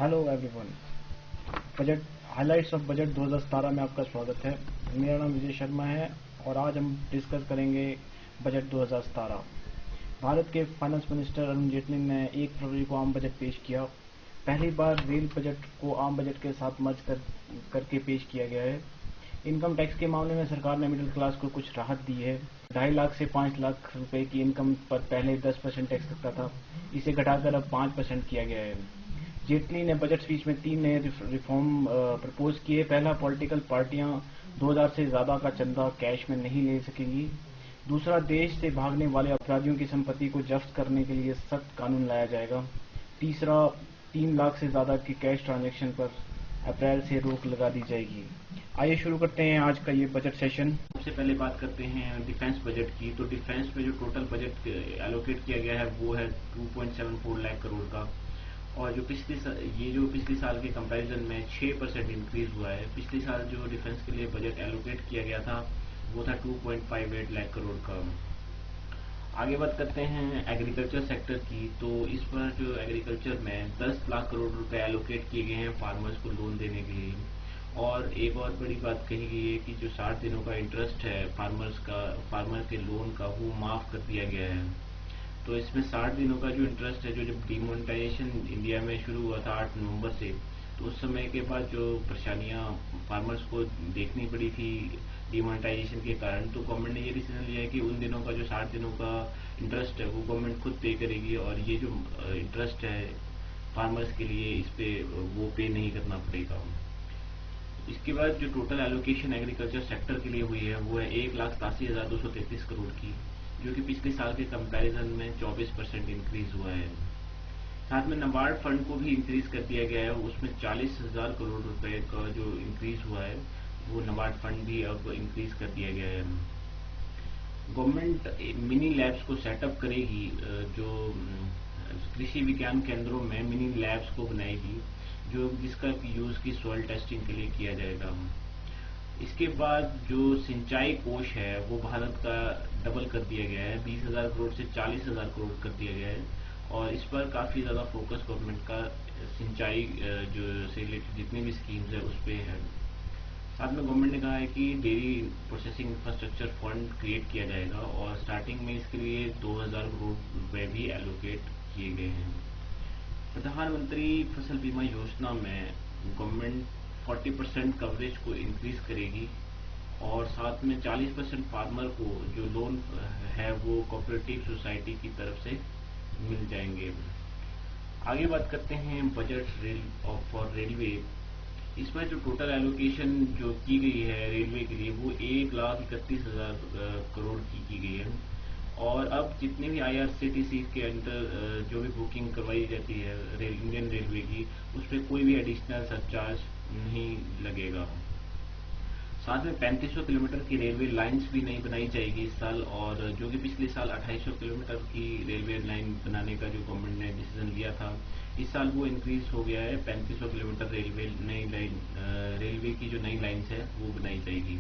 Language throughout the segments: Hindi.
Hello everyone. Budget highlights of budget 2017 में आपका स्वागत है। मेरा नाम विजय शर्मा है और आज हम डिस्कस करेंगे बजट 2017। भारत के फाइनेंस मिनिस्टर अरुण जेटली ने 1 फरवरी को आम बजट पेश किया। पहली बार रेल बजट को आम बजट के साथ मर्ज करके पेश किया गया है। इनकम टैक्स के मामले में सरकार ने मिडिल क्लास को कुछ राहत दी है। 2.5 लाख से 5 लाख रुपए की इनकम पर पहले 10% टैक्स लगता था, इसे घटाकर अब 5% किया गया है। जेटली ने बजट स्पीच में 3 नए रिफॉर्म प्रपोज किए। पहला, पॉलिटिकल पार्टियां 2000 से ज्यादा का चंदा कैश में नहीं ले सकेंगी। दूसरा, देश से भागने वाले अपराधियों की संपत्ति को जब्त करने के लिए सख्त कानून लाया जाएगा। तीसरा, 3 लाख से ज्यादा की कैश ट्रांजैक्शन पर अप्रैल से रोक लगा दी जाएगी। आइए शुरू करते हैं आज का ये बजट सेशन। सबसे पहले बात करते हैं डिफेंस बजट की। तो डिफेंस में जो टोटल बजट एलोकेट किया गया है वो है 2.74 लाख करोड़ का, और जो पिछले साल के कंपैरिजन में 6% इंक्रीज हुआ है। पिछले साल जो डिफेंस के लिए बजट एलोकेट किया गया था वो था 2.58 लाख करोड़ का। आगे बात करते हैं एग्रीकल्चर सेक्टर की। तो इस बार जो एग्रीकल्चर में 10 लाख करोड़ रुपए एलोकेट किए गए हैं फार्मर्स को लोन देने के लिए। और एक और बड़ी बात कही गई है कि जो 60 दिनों का इंटरेस्ट है फार्मर के लोन का, वो माफ कर दिया गया है। तो इसमें 60 दिनों का जो इंटरेस्ट है, जो जब डिमोनेटाइजेशन इंडिया में शुरू हुआ था 8 नवंबर से, तो उस समय के बाद जो परेशानियां फार्मर्स को देखनी पड़ी थी डिमोनेटाइजेशन के कारण, तो गवर्नमेंट ने ये डिसीजन लिया है कि उन दिनों का जो 60 दिनों का इंटरेस्ट है वो गवर्नमेंट खुद पे करेगी, और ये जो इंटरेस्ट है फार्मर्स के लिए इस पे वो पे नहीं करना पड़ेगा। इसके बाद जो टोटल एलोकेशन एग्रीकल्चर सेक्टर के लिए हुई है वो है 1,87,233 करोड़ की, जो कि पिछले साल के कंपैरिजन में 24% इंक्रीज हुआ है। साथ में नाबार्ड फंड को भी इंक्रीज कर दिया गया है, उसमें 40,000 करोड़ रुपए का जो इंक्रीज हुआ है वो नाबार्ड फंड भी अब इंक्रीज कर दिया गया है। गवर्नमेंट मिनी लैब्स को सेटअप करेगी, जो कृषि विज्ञान केंद्रों में मिनी लैब्स को बनाएगी, जिसका यूज की सॉइल टेस्टिंग के लिए किया जाएगा। इसके बाद जो सिंचाई कोष है वो भारत का डबल कर दिया गया है, 20,000 करोड़ से 40,000 करोड़ कर दिया गया है, और इस पर काफी ज्यादा फोकस गवर्नमेंट का सिंचाई जो से रिलेटेड जितनी भी स्कीम्स है उस पर है। साथ में गवर्नमेंट ने कहा है कि dairy processing infrastructure fund create किया जाएगा, और स्टार्टिंग में इसके लिए 2,000 करोड़ रुपए भी एलोकेट किए गए हैं। प्रधानमंत्री फसल बीमा योजना में गवर्नमेंट 40% कवरेज को इंक्रीज करेगी, और साथ में 40% फार्मर को जो लोन है वो कोऑपरेटिव सोसाइटी की तरफ से मिल जाएंगे। आगे बात करते हैं बजट फॉर रेलवे। इसमें जो टोटल एलोकेशन जो की गई है रेलवे के लिए वो 1,31,000 करोड़ की गई है, और अब जितने भी IRCTC के अंदर जो भी बुकिंग करवाई जाती है इंडियन रेलवे की, उस पर कोई भी एडिशनल सरचार्ज नहीं लगेगा। साथ में 3500 किलोमीटर की रेलवे लाइंस भी नहीं बनाई जाएगी इस साल, और जो कि पिछले साल 2800 किलोमीटर की रेलवे लाइन बनाने का जो गवर्नमेंट ने डिसीजन लिया था, इस साल वो इंक्रीज हो गया है। 3500 किलोमीटर रेलवे की जो नई लाइन्स है वो बनाई जाएगी।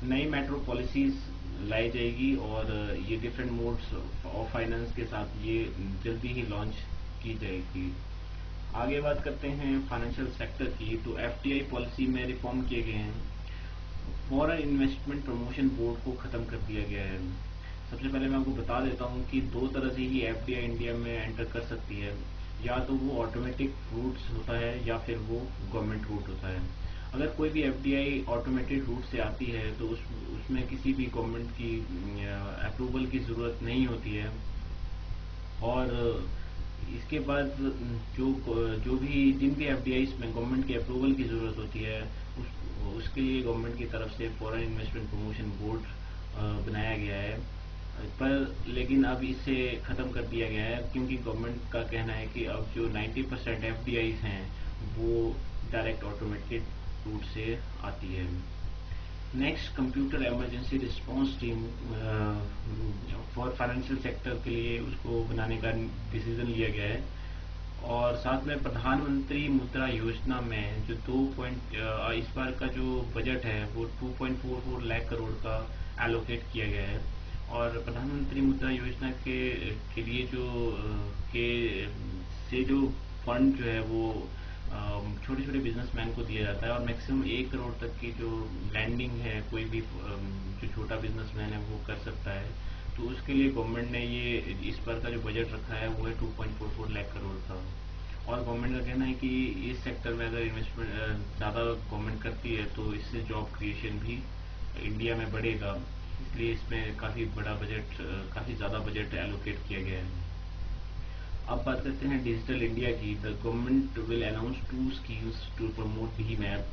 नई मेट्रो पॉलिसीज लाई जाएगी, और ये डिफरेंट मोड्स ऑफ फाइनेंस के साथ ये जल्दी ही लॉन्च की जाएगी। आगे बात करते हैं फाइनेंशियल सेक्टर की। तो FDI पॉलिसी में रिफॉर्म किए गए हैं। फॉरेन इन्वेस्टमेंट प्रमोशन बोर्ड को खत्म कर दिया गया है। सबसे पहले मैं आपको बता देता हूँ कि 2 तरह से ही FDI इंडिया में एंटर कर सकती है, या तो वो ऑटोमेटिक रूट होता है या फिर वो गवर्नमेंट रूट होता है। अगर कोई भी FDI ऑटोमेटेड रूट से आती है तो उसमें किसी भी गवर्नमेंट की अप्रूवल की जरूरत नहीं होती है, और इसके बाद जिन भी FDIs में गवर्नमेंट की अप्रूवल की जरूरत होती है उसके लिए गवर्नमेंट की तरफ से फॉरेन इन्वेस्टमेंट प्रमोशन बोर्ड बनाया गया है। लेकिन अब इसे खत्म कर दिया गया है, क्योंकि गवर्नमेंट का कहना है कि अब जो 90% FDIs हैं वो डायरेक्ट ऑटोमेटेड रूट से आती है। Next, computer emergency response team for financial sector के लिए उसको बनाने का डिसीजन लिया गया है, और साथ में प्रधानमंत्री मुद्रा योजना में जो इस बार का जो बजट है वो 2.44 लाख करोड़ का एलोकेट किया गया है, और प्रधानमंत्री मुद्रा योजना के लिए जो फंड जो है वो छोटे छोटे बिजनेसमैन को दिया जाता है और मैक्सिमम 1 करोड़ तक की जो लैंडिंग है कोई भी जो छोटा बिजनेसमैन है वो कर सकता है। तो उसके लिए गवर्नमेंट ने ये इस बार का जो बजट रखा है वो है 2.44 लाख करोड़ का। और गवर्नमेंट का कहना है कि इस सेक्टर में अगर इन्वेस्टमेंट ज़्यादा गवर्नमेंट करती है तो इससे जॉब क्रिएशन भी इंडिया में बढ़ेगा, इसलिए इसमें काफ़ी बड़ा बजट, काफ़ी ज़्यादा बजट एलोकेट किया गया है। अब बात करते हैं डिजिटल इंडिया की। The government will announce 2 schemes to promote भीम ऐप।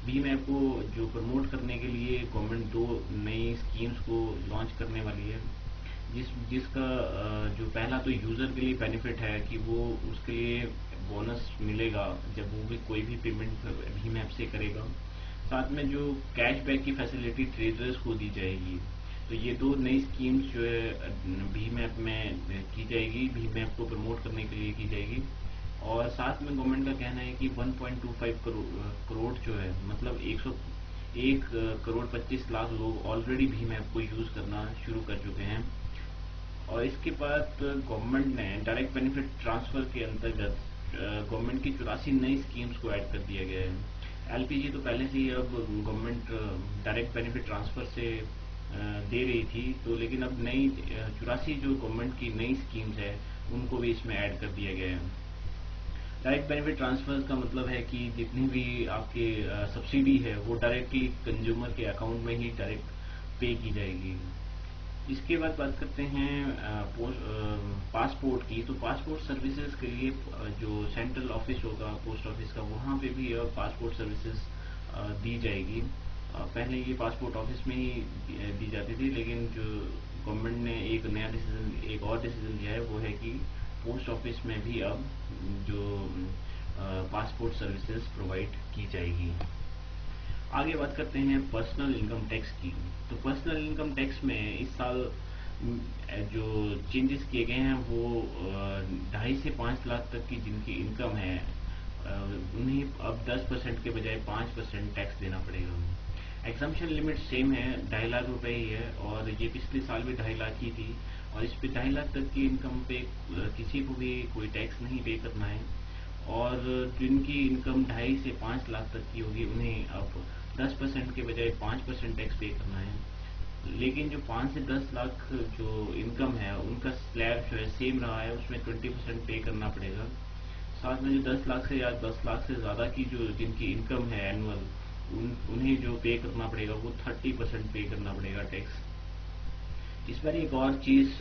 भीम ऐप को जो प्रमोट करने के लिए गवर्नमेंट 2 नई स्कीम्स को लॉन्च करने वाली है, जिसका जो पहला तो यूज़र के लिए बेनिफिट है कि वो उसके लिए बोनस मिलेगा जब वो भी कोई भी पेमेंट भीम ऐप से करेगा। साथ में जो कैशबैक की फैसिलिटी ट्रेडर्स को दी जाएगी। तो ये 2 नई स्कीम्स जो है भीम ऐप में की जाएगी, भीम ऐप को प्रमोट करने के लिए की जाएगी। और साथ में गवर्नमेंट का कहना है कि 1.25 करोड़ जो है, मतलब 101 करोड़ 25 लाख लोग ऑलरेडी भीम ऐप को यूज़ करना शुरू कर चुके हैं। और इसके बाद गवर्नमेंट ने डायरेक्ट बेनिफिट ट्रांसफर के अंतर्गत गवर्नमेंट की 84 नई स्कीम्स को ऐड कर दिया गया है। एलपीजी तो पहले से ही अब गवर्नमेंट डायरेक्ट बेनिफिट ट्रांसफर से दे रही थी, तो लेकिन अब नई 84 जो गवर्नमेंट की नई स्कीम्स है उनको भी इसमें ऐड कर दिया गया है। डायरेक्ट बेनिफिट ट्रांसफर का मतलब है कि जितनी भी आपके सब्सिडी है वो डायरेक्टली कंज्यूमर के अकाउंट में ही डायरेक्ट पे की जाएगी। इसके बाद बात करते हैं पासपोर्ट की। तो पासपोर्ट सर्विसेज के लिए जो सेंट्रल ऑफिस होगा पोस्ट ऑफिस का, वहाँ पे भी पासपोर्ट सर्विसेज दी जाएगी। पहले ये पासपोर्ट ऑफिस में ही दी जाती थी, लेकिन जो गवर्नमेंट ने एक नया डिसीजन, एक और डिसीजन लिया है वो है कि पोस्ट ऑफिस में भी अब जो पासपोर्ट सर्विसेज प्रोवाइड की जाएगी। आगे बात करते हैं पर्सनल इनकम टैक्स की। तो पर्सनल इनकम टैक्स में इस साल जो चेंजेस किए गए हैं वो 2.5 से 5 लाख तक की जिनकी इनकम है उन्हें अब 10% के बजाय 5% टैक्स देना पड़ेगा। एग्जम्पशन लिमिट सेम है, 2.5 लाख रुपए ही है, और ये पिछले साल भी 2.5 लाख ही थी। और इस पे 2.5 लाख तक की इनकम पे किसी को भी कोई टैक्स नहीं पे करना है। और जिनकी इनकम 2.5 से 5 लाख तक की होगी उन्हें अब 10% के बजाय 5% टैक्स पे करना है। लेकिन जो 5 से 10 लाख जो इनकम है उनका स्लैब जो है सेम रहा है, उसमें 20% पे करना पड़ेगा। साथ में जो 10 लाख से या 10 लाख से ज़्यादा की जो जिनकी इनकम है एनुअल, उन्हें जो पे करना पड़ेगा वो 30% पे करना पड़ेगा टैक्स। इस बार एक और चीज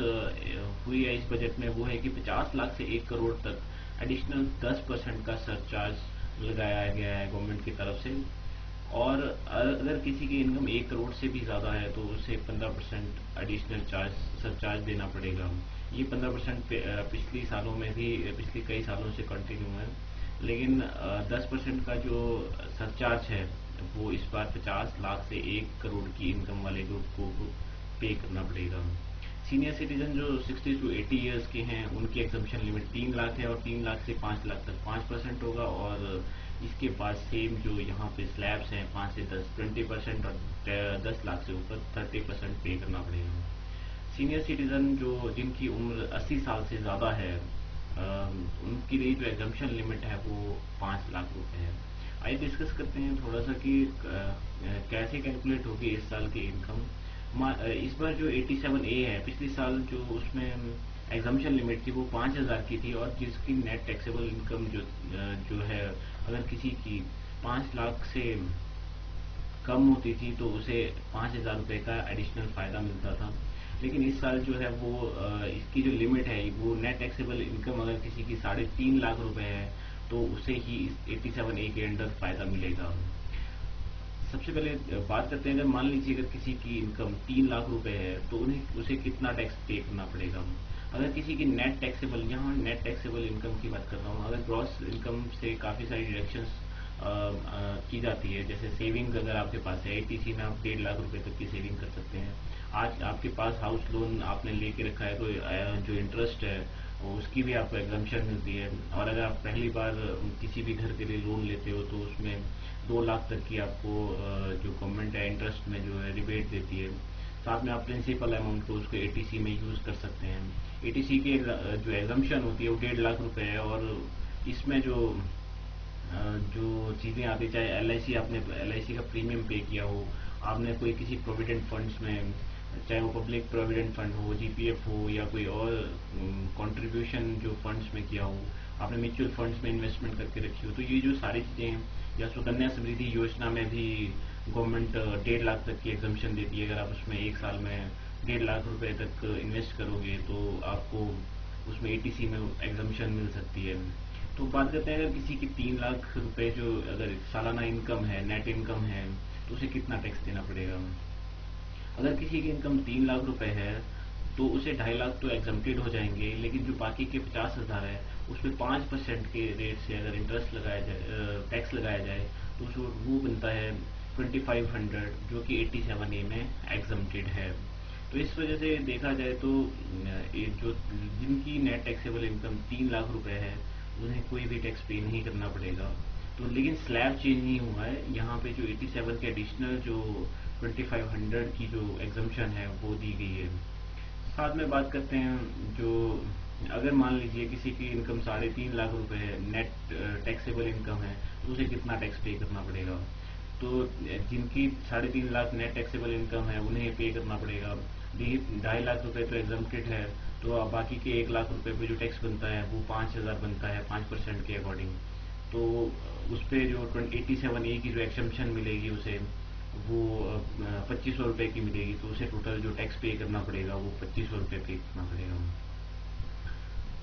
हुई है इस बजट में, वो है कि 50 लाख से 1 करोड़ तक एडिशनल 10% का सरचार्ज लगाया गया है गवर्नमेंट की तरफ से। और अगर किसी की इनकम 1 करोड़ से भी ज़्यादा है तो उसे 15% एडिशनल सरचार्ज देना पड़ेगा। ये 15% पिछले सालों में भी, पिछले कई सालों से कंटिन्यू है, लेकिन 10% का जो सरचार्ज है वो इस बार 50 लाख से 1 करोड़ की इनकम वाले लोग को पे करना पड़ेगा। सीनियर सिटीजन जो 60 to 80 ईयर्स के हैं उनकी एग्जम्पशन लिमिट 3 लाख है, और 3 लाख से 5 लाख तक 5% होगा। और इसके बाद सेम जो यहाँ पे स्लैब्स हैं 5 से 10 20%, और 10 लाख से ऊपर 30% पे करना पड़ेगा। सीनियर सिटीजन जो जिनकी उम्र 80 साल से ज़्यादा है उनके लिए जो एग्जम्पशन लिमिट है वो 5 लाख रुपए है। आइए डिस्कस करते हैं थोड़ा सा कि कैसे कैलकुलेट होगी इस साल की इनकम। इस बार जो 87A है, पिछले साल जो उसमें एग्जम्पशन लिमिट थी वो 5,000 की थी, और जिसकी नेट टैक्सेबल इनकम जो है अगर किसी की 5 लाख से कम होती थी तो उसे 5,000 रुपये का एडिशनल फायदा मिलता था। लेकिन इस साल जो है वो इसकी जो लिमिट है वो नेट टैक्सेबल इनकम अगर किसी की 3.5 लाख रुपए है तो उसे ही इस 87A के अंडर फायदा मिलेगा। सबसे पहले बात करते हैं, अगर मान लीजिए अगर किसी की इनकम 3 लाख रुपए है तो उसे कितना टैक्स पे करना पड़ेगा। अगर किसी की नेट टैक्सेबल, यहाँ नेट टैक्सेबल इनकम की बात कर रहा हूँ, अगर ग्रॉस इनकम से काफ़ी सारी डिडक्शंस की जाती है, जैसे सेविंग अगर आपके पास है, ATC में आप 1.5 लाख रुपए तक की सेविंग कर सकते हैं। आज आपके पास हाउस लोन आपने लेके रखा है तो जो इंटरेस्ट है उसकी भी आपको एग्जम्पशन मिलती है। और अगर आप पहली बार किसी भी घर के लिए लोन लेते हो तो उसमें 2 लाख तक की आपको जो गवर्नमेंट है इंटरेस्ट में जो है रिबेट देती है। साथ में आप प्रिंसिपल अमाउंट को उसको ATC में यूज कर सकते हैं। ATC के जो एग्जम्पशन होती है वो 1.5 लाख रुपए है, और इसमें जो जो चीज़ें आती, चाहे LIC, आपने LIC का प्रीमियम पे किया हो, आपने कोई किसी प्रोविडेंट फंड्स में, चाहे वो पब्लिक प्रोविडेंट फंड हो, GPF हो, या कोई और कंट्रीब्यूशन जो फंड्स में किया हो, आपने म्यूचुअल फंड्स में इन्वेस्टमेंट करके रखी हो, तो ये जो सारी चीज़ें हैं, या सुकन्या समृद्धि योजना में भी गवर्नमेंट 1.5 लाख तक की एग्जम्पशन देती है। अगर आप उसमें एक साल में 1.5 लाख रुपए तक इन्वेस्ट करोगे तो आपको उसमें ATC में एग्जम्पशन मिल सकती है। तो बात करते हैं, अगर किसी की 3 लाख रुपए जो अगर सालाना इनकम है, नेट इनकम है, तो उसे कितना टैक्स देना पड़ेगा। अगर किसी की इनकम 3 लाख रुपए है तो उसे 2.5 लाख तो एग्जम्प्टेड हो जाएंगे, लेकिन जो बाकी के 50,000 है उसमें 5% के रेट से अगर इंटरेस्ट लगाया जाए, टैक्स लगाया जाए, तो वो बनता है 2500, जो कि 87A में एग्जम्प्टेड है। तो इस वजह से देखा जाए तो ये जो जिनकी नेट टैक्सेबल इनकम 3 लाख रुपए है उन्हें कोई भी टैक्स पे नहीं करना पड़ेगा। तो लेकिन स्लैब चेंज नहीं हुआ है, यहाँ पे जो 87 के एडिशनल जो 2500 की जो एग्जम्पशन है वो दी गई है। साथ में बात करते हैं, जो अगर मान लीजिए किसी की इनकम 3.5 लाख रुपए है, नेट टैक्सेबल इनकम है, तो उसे कितना टैक्स पे करना पड़ेगा। तो जिनकी 3.5 लाख नेट टैक्सेबल इनकम है उन्हें पे करना पड़ेगा। 2.5 लाख रुपए तो एग्जम्प्टेड है, तो अब बाकी के 1 लाख रुपए पे जो टैक्स बनता है वो 5,000 बनता है 5% के अकॉर्डिंग। तो उस पर जो 87A की जो एक्सम्पशन मिलेगी उसे, वो 2500 रुपए की मिलेगी, तो उसे टोटल जो टैक्स पे करना पड़ेगा वो 2500 रुपए पे करना पड़ेगा।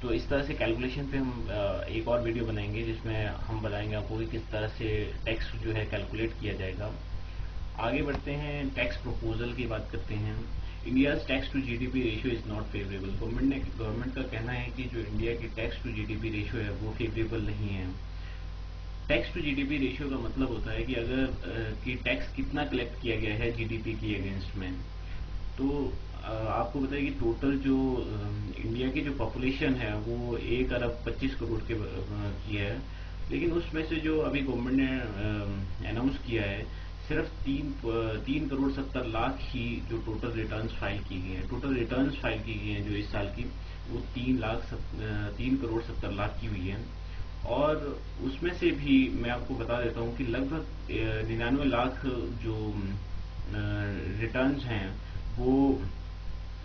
तो इस तरह से कैलकुलेशन पे हम एक और वीडियो बनाएंगे जिसमें हम बताएंगे आपको कि किस तरह से टैक्स जो है कैलकुलेट किया जाएगा। आगे बढ़ते हैं, टैक्स प्रपोजल की बात करते हैं। India tax to GDP ratio is not favourable. Government का कहना है कि जो इंडिया की टैक्स टू GDP रेशियो है वो फेवरेबल नहीं है। टैक्स टू GDP रेशियो का मतलब होता है कि अगर कि टैक्स कितना कलेक्ट किया गया है GDP की अगेंस्ट में। तो आपको बताइए कि टोटल जो इंडिया की जो पॉपुलेशन है वो 1 अरब 25 करोड़ की है, लेकिन उसमें से जो अभी गवर्नमेंट ने अनाउंस किया है, सिर्फ 3 करोड़ 70 लाख ही जो टोटल रिटर्न्स फाइल की गई हैं। टोटल रिटर्न्स फाइल की गई हैं जो इस साल की, वो 3 करोड़ 70 लाख की हुई है। और उसमें से भी मैं आपको बता देता हूँ कि लगभग 99 लाख जो रिटर्न्स हैं वो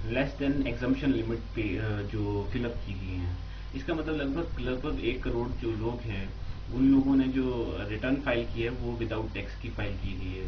लेस देन एग्जम्पशन लिमिट पे जो फिलअप की गई हैं। इसका मतलब लगभग 1 करोड़ जो लोग हैं उन लोगों ने जो रिटर्न फाइल की है वो विदाउट टैक्स की फाइल की गई है।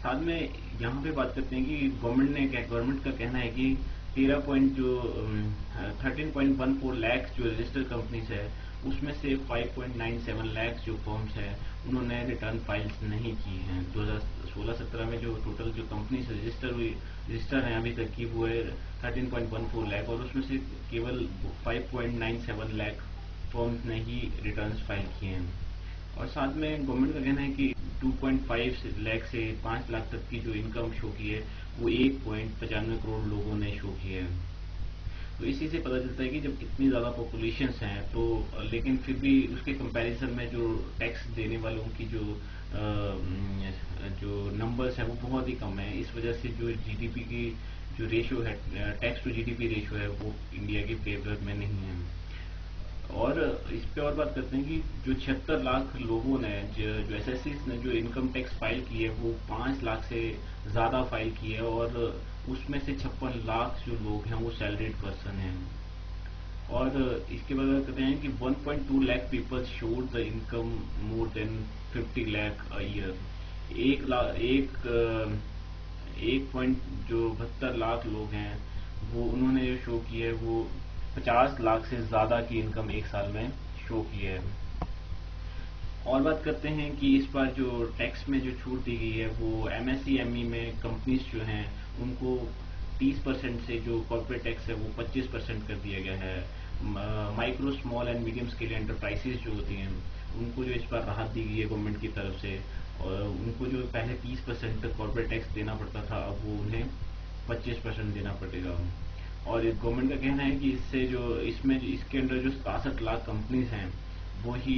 साथ में यहाँ पे बात करते हैं कि गवर्नमेंट का कहना है कि 13.14 लाख जो रजिस्टर्ड कंपनीज है उसमें से 5.97 लाख जो फर्म्स है उन्होंने रिटर्न फाइल्स नहीं की हैं। 2016-17 में जो टोटल जो कंपनीज रजिस्टर हैं अभी तक की वो है 13.14 लाख, और उसमें से केवल 5.97 लाख फर्म्स ने ही रिटर्न्स फाइल किए हैं। और साथ में गवर्नमेंट का कहना है कि 2.5 लाख से 5 लाख तक की जो इनकम शो की है वो 1.95 करोड़ लोगों ने शो की है। तो इसी से पता चलता है कि जब इतनी ज़्यादा पॉपुलेशंस हैं तो लेकिन फिर भी उसके कंपैरिजन में जो टैक्स देने वालों की जो नंबर्स हैं वो बहुत ही कम है। इस वजह से जो GDP की जो रेशियो है, टैक्स टू GDP रेशियो है, वो इंडिया के फेवर में नहीं है। और इस पे और बात करते हैं कि जो 76 लाख लोगों ने जो SSCs ने जो इनकम टैक्स फाइल की है वो 5 लाख से ज़्यादा फाइल की है, और उसमें से 56 लाख जो लोग हैं वो सैलरीड पर्सन हैं। और इसके बाद बात करते हैं कि 1.2 lakh people showed the income more than 50 lakh a year. 1.72 lakh लोग हैं वो उन्होंने जो शो की है वो 50 लाख से ज्यादा की इनकम एक साल में शो की है। और बात करते हैं कि इस बार जो टैक्स में जो छूट दी गई है वो MSCME में कंपनीज जो हैं उनको 30% से जो कॉर्पोरेट टैक्स है वो 25% कर दिया गया है। Micro small and medium scale enterprises जो होती हैं उनको जो इस बार राहत दी गई है गवर्नमेंट की तरफ से, और उनको जो पहले 30% तक कॉर्पोरेट टैक्स देना पड़ता था अब वो उन्हें 25% देना पड़ेगा। और गवर्नमेंट का कहना है कि इससे जो इसके अंदर जो 67 लाख कंपनीज हैं वो ही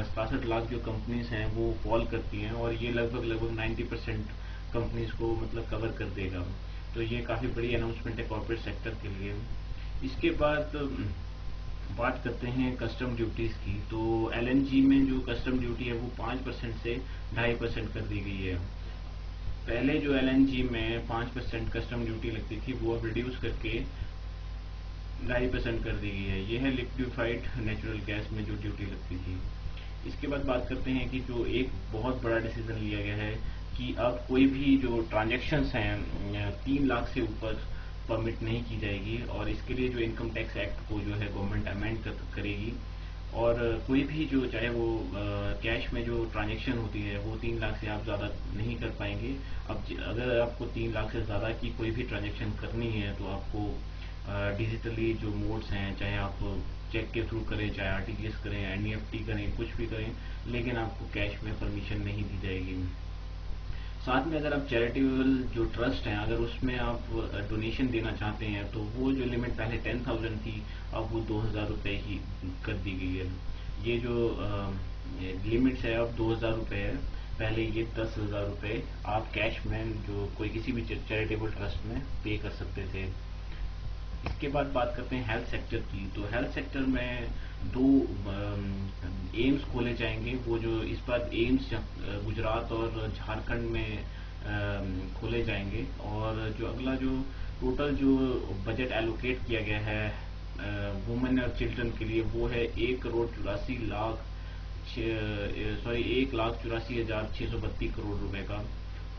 67 लाख जो कंपनीज हैं वो फॉल करती हैं, और ये लगभग 90% कंपनीज को मतलब कवर कर देगा। तो ये काफ़ी बड़ी अनाउंसमेंट है कॉर्पोरेट सेक्टर के लिए। इसके बाद बात करते हैं कस्टम ड्यूटीज की। तो एलएनजी में जो कस्टम ड्यूटी है वो 5% से 2.5% कर दी गई है। पहले जो एलएनजी में 5% कस्टम ड्यूटी लगती थी वो अब रिड्यूस करके 2.5% कर दी गई है। यह है लिक्विफाइड नेचुरल गैस में जो ड्यूटी लगती थी। इसके बाद बात करते हैं कि जो एक बहुत बड़ा डिसीजन लिया गया है कि अब कोई भी जो ट्रांजैक्शंस हैं 3 लाख से ऊपर परमिट नहीं की जाएगी, और इसके लिए जो इनकम टैक्स एक्ट को जो है गवर्नमेंट अमेंड करेगी, और कोई भी जो चाहे वो कैश में जो ट्रांजैक्शन होती है वो 3 लाख से आप ज़्यादा नहीं कर पाएंगे। अब अगर आपको 3 लाख से ज़्यादा की कोई भी ट्रांजैक्शन करनी है तो आपको डिजिटली जो मोड्स हैं, चाहे आप चेक के थ्रू करें, चाहे आरटीजीएस करें, एनईएफटी करें, कुछ भी करें, लेकिन आपको कैश में परमिशन नहीं दी जाएगी। साथ में अगर आप चैरिटेबल जो ट्रस्ट हैं अगर उसमें आप डोनेशन देना चाहते हैं तो वो जो लिमिट पहले 10,000 थी अब वो 2,000 रुपये ही कर दी गई है। ये जो लिमिट्स है अब 2,000 रुपये है, पहले ये 10,000 रुपये आप कैश में जो कोई किसी भी चैरिटेबल ट्रस्ट में पे कर सकते थे। इसके बाद बात करते हैं हेल्थ सेक्टर की। तो हेल्थ सेक्टर में 2 एम्स खोले जाएंगे। वो जो इस बार एम्स गुजरात और झारखंड में खोले जाएंगे, और जो अगला जो टोटल जो बजट एलोकेट किया गया है वुमेन और चिल्ड्रन के लिए वो है 1,84,632 करोड़ रुपए का।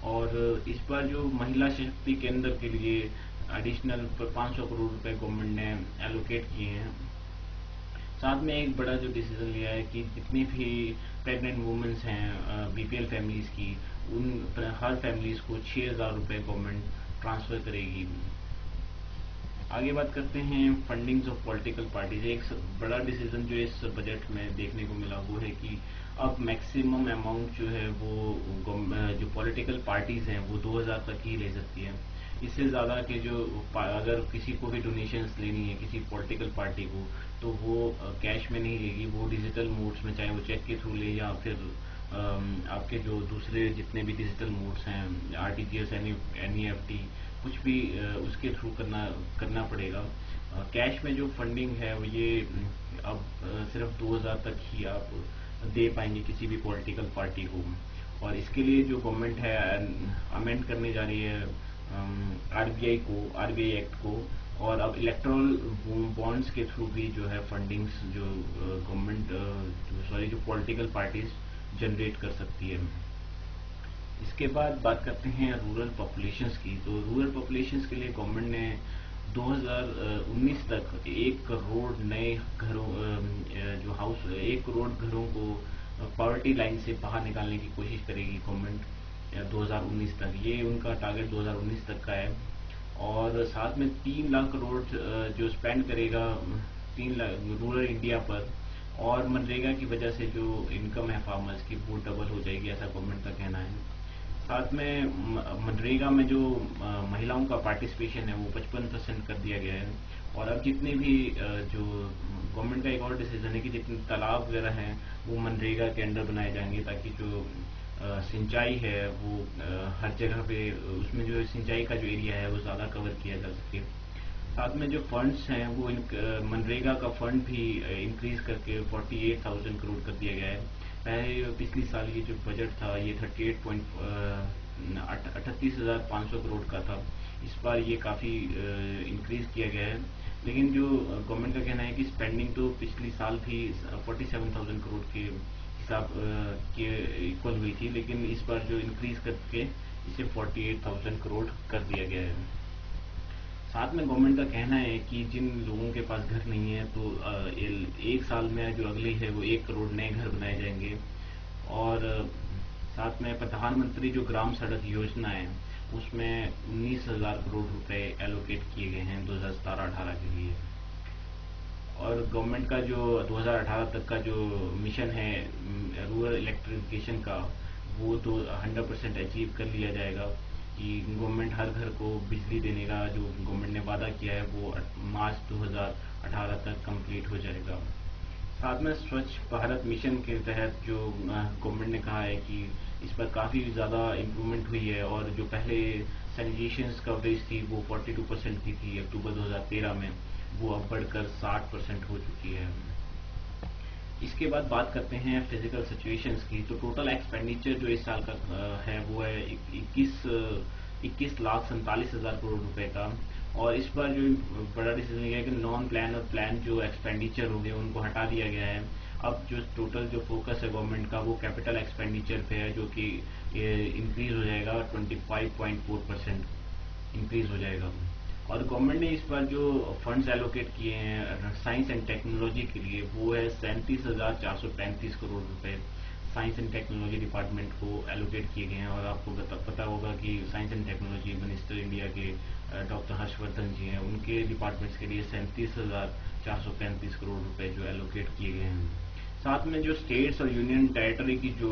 और इस बार जो महिला शक्ति केंद्र के लिए एडिशनल 500 करोड़ रुपए गवर्नमेंट ने एलोकेट किए हैं। साथ में एक बड़ा जो डिसीजन लिया है कि जितनी भी प्रेग्नेंट वुमेन्स हैं बीपीएल फैमिलीज की, उन हर फैमिलीज को 6,000 रुपये गवर्नमेंट ट्रांसफर करेगी। आगे बात करते हैं फंडिंग्स ऑफ पॉलिटिकल पार्टीज। एक बड़ा डिसीजन जो इस बजट में देखने को मिला वो है कि अब मैक्सिमम अमाउंट जो है वो जो पॉलिटिकल पार्टीज हैं वो 2,000 तक ही ले सकती है। इससे ज़्यादा के जो अगर किसी को भी डोनेशंस लेनी है किसी पॉलिटिकल पार्टी को तो वो कैश में नहीं लेगी, वो डिजिटल मोड्स में, चाहे वो चेक के थ्रू ले या फिर आपके जो दूसरे जितने भी डिजिटल मोड्स हैं आरटीजीएस, एनईएफटी, कुछ भी उसके थ्रू करना पड़ेगा। कैश में जो फंडिंग है वो ये अब सिर्फ 2,000 तक ही आप दे पाएंगे किसी भी पॉलिटिकल पार्टी को। और इसके लिए जो गवर्नमेंट है अमेंड करने जा रही है आरबीआई एक्ट को, और अब इलेक्ट्रल बॉन्ड्स के थ्रू भी जो है फंडिंग्स जो गवर्नमेंट जो पॉलिटिकल पार्टीज जनरेट कर सकती है। इसके बाद बात करते हैं रूरल पॉपुलेशंस की। तो रूरल पॉपुलेशंस के लिए गवर्नमेंट ने 2019 तक 1 करोड़ नए घरों जो हाउस 1 करोड़ घरों को पॉवर्टी लाइन से बाहर निकालने की कोशिश करेगी गवर्नमेंट 2019 तक। ये उनका टारगेट 2019 तक का है। और साथ में 3 लाख करोड़ जो स्पेंड करेगा 3 लाख रूरल इंडिया पर, और मनरेगा की वजह से जो इनकम है फार्मर्स की वो डबल हो जाएगी, ऐसा गवर्नमेंट का कहना है। साथ में मनरेगा में जो महिलाओं का पार्टिसिपेशन है वो 55% कर दिया गया है। और अब जितने भी जो गवर्नमेंट का एक और डिसीजन है कि जितने तालाब वगैरह हैं वो मनरेगा के अंडर बनाए जाएंगे, ताकि जो सिंचाई है वो हर जगह पे उसमें जो सिंचाई का जो एरिया है वो ज़्यादा कवर किया जा सके। साथ में जो फंड्स हैं वो मनरेगा का फंड भी इंक्रीज करके 48,000 करोड़ कर दिया गया है। पहले पिछली साल ये जो बजट था ये 38,500 करोड़ का था। इस बार ये काफ़ी इंक्रीज किया गया है। लेकिन जो गवर्नमेंट का कहना है कि स्पेंडिंग तो पिछली साल भी 47,000 करोड़ के हिसाब के इक्वल हुई थी, लेकिन इस बार जो इंक्रीज करके इसे 48,000 करोड़ कर दिया गया है। साथ में गवर्नमेंट का कहना है कि जिन लोगों के पास घर नहीं है तो एक साल में जो अगली है वो 1 करोड़ नए घर बनाए जाएंगे। और साथ में प्रधानमंत्री जो ग्राम सड़क योजना है उसमें 19,000 करोड़ रुपए एलोकेट किए गए हैं 2017-18 के लिए। और गवर्नमेंट का जो 2018 तक का जो मिशन है रूरल इलेक्ट्रिफिकेशन का वो तो 100% अचीव कर लिया जाएगा कि गवर्नमेंट हर घर को बिजली देने का जो गवर्नमेंट ने वादा किया है वो मार्च 2018 तक कंप्लीट हो जाएगा। साथ में स्वच्छ भारत मिशन के तहत जो गवर्नमेंट ने कहा है कि इस पर काफ़ी ज़्यादा इम्प्रूवमेंट हुई है, और जो पहले सैनिटेशन कवरेज थी वो 42% की थी अक्टूबर 2013 में, वो अब बढ़कर 60% हो चुकी है। इसके बाद बात करते हैं फिजिकल सिचुएशंस की। तो टोटल एक्सपेंडिचर जो इस साल का है वो है 21,47,000 करोड़ रुपए का। और इस बार जो बड़ा डिसीजन लिया है कि नॉन प्लान और प्लान जो एक्सपेंडिचर होंगे उनको हटा दिया गया है। अब जो टोटल जो फोकस है गवर्नमेंट का वो कैपिटल एक्सपेंडिचर पे है, जो कि इंक्रीज हो जाएगा 25.4% इंक्रीज हो जाएगा। और गवर्नमेंट ने इस बार जो फंड्स एलोकेट किए हैं साइंस एंड टेक्नोलॉजी के लिए वो है 37,435 करोड़ रुपए साइंस एंड टेक्नोलॉजी डिपार्टमेंट को एलोकेट किए गए हैं। और आपको पता होगा कि science and technology minister India के डॉक्टर हर्षवर्धन जी हैं, उनके डिपार्टमेंट्स के लिए 37,435 करोड़ रुपए जो एलोकेट किए गए हैं। साथ में जो स्टेट्स और यूनियन टेरिटरी की जो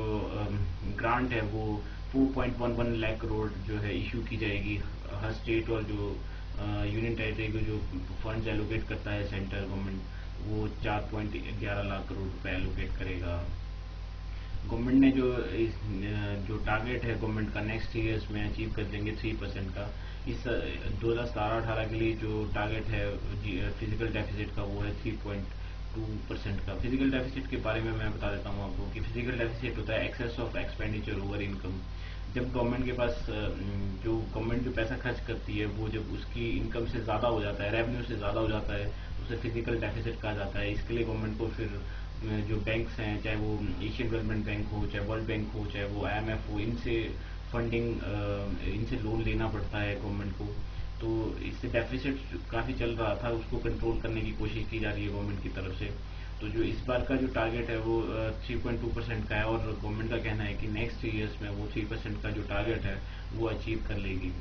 ग्रांट है वो 4.11 लाख करोड़ जो है इशू की जाएगी। हर स्टेट और जो यूनियन टेरिटरी को जो फंड्स एलोकेट करता है सेंट्रल गवर्नमेंट वो 4.11 लाख करोड़ रुपए एलोकेट करेगा। गवर्नमेंट ने जो टारगेट है गवर्नमेंट का नेक्स्ट ईयर्स में अचीव कर लेंगे 3% का। इस 2017-18 के लिए जो टारगेट है फिजिकल डेफिसिट का वो है 3.2% का। फिजिकल डेफिसिट के बारे में मैं बता देता हूँ आपको कि फिजिकल डेफिसिट होता है excess of expenditure over income. जब गवर्नमेंट के पास जो गवर्नमेंट जो पैसा खर्च करती है वो जब उसकी इनकम से ज़्यादा हो जाता है, रेवेन्यू से ज़्यादा हो जाता है, उसे फिजिकल डेफिसिट कहा जाता है। इसके लिए गवर्नमेंट को फिर जो बैंक्स हैं, चाहे वो एशियन डेवलपमेंट बैंक हो, चाहे वर्ल्ड बैंक हो, चाहे वो IMF हो, इनसे फंडिंग इनसे लोन लेना पड़ता है गवर्नमेंट को। तो इससे डेफिसिट काफ़ी चल रहा था, उसको कंट्रोल करने की कोशिश की जा रही है गवर्नमेंट की तरफ से। तो जो इस बार का जो टारगेट है वो 3.2% का है और गवर्नमेंट का कहना है कि नेक्स्ट ईयर्स में वो 3% का जो टारगेट है वो अचीव कर लेगी।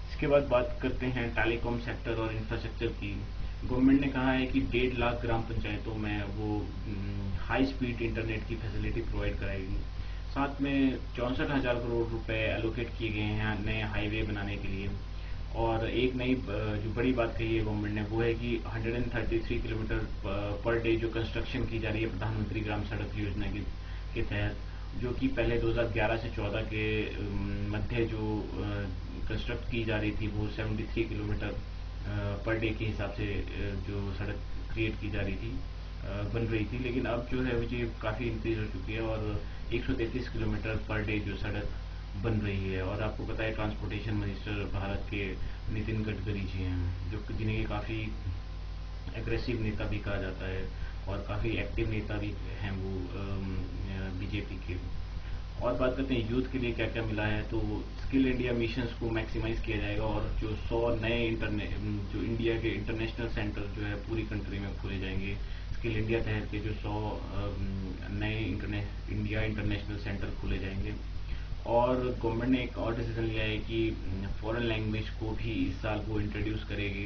इसके बाद बात करते हैं टेलीकॉम सेक्टर और इंफ्रास्ट्रक्चर की। गवर्नमेंट ने कहा है कि 1.5 लाख ग्राम पंचायतों में वो हाई स्पीड इंटरनेट की फैसिलिटी प्रोवाइड कराएगी। साथ में 64,000 करोड़ रुपए एलोकेट किए गए हैं नए हाईवे बनाने के लिए। और एक नई जो बड़ी बात कही है गवर्नमेंट ने वो है कि 133 किलोमीटर पर डे जो कंस्ट्रक्शन की जा रही है प्रधानमंत्री ग्राम सड़क योजना के तहत, जो कि पहले 2011 से 14 के मध्य जो कंस्ट्रक्ट की जा रही थी वो 73 किलोमीटर पर डे के हिसाब से जो सड़क क्रिएट की जा रही थी बन रही थी। लेकिन अब जो है ये काफ़ी इंक्रीज हो चुकी है और 133 किलोमीटर पर डे जो सड़क बन रही है। और आपको पता है ट्रांसपोर्टेशन मिनिस्टर भारत के नितिन गडकरी जी हैं, जो जिन्हें काफ़ी एग्रेसिव नेता भी कहा जाता है और काफ़ी एक्टिव नेता भी हैं वो बीजेपी के। और बात करते हैं यूथ के लिए क्या क्या मिला है। तो स्किल इंडिया मिशंस को मैक्सिमाइज किया जाएगा और जो 100 नए जो इंडिया के इंटरनेशनल सेंटर जो है पूरी कंट्री में खोले जाएंगे। स्किल इंडिया तहत के जो 100 नए इंडिया इंटरनेशनल सेंटर खोले जाएंगे। और गवर्नमेंट ने एक और डिसीजन लिया है कि फॉरेन लैंग्वेज को भी इस साल वो इंट्रोड्यूस करेगी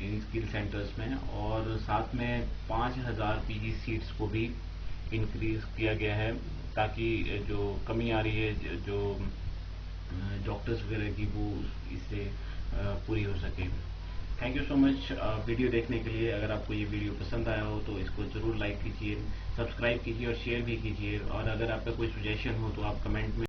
इन स्किल सेंटर्स में। और साथ में 5,000 PG सीट्स को भी इंक्रीज किया गया है ताकि जो कमी आ रही है जो डॉक्टर्स वगैरह की वो इससे पूरी हो सके। Thank you so much video देखने के लिए। अगर आपको ये वीडियो पसंद आया हो तो इसको ज़रूर लाइक कीजिए, सब्सक्राइब कीजिए और शेयर भी कीजिए। और अगर आपका कोई सजेशन हो तो आप कमेंट में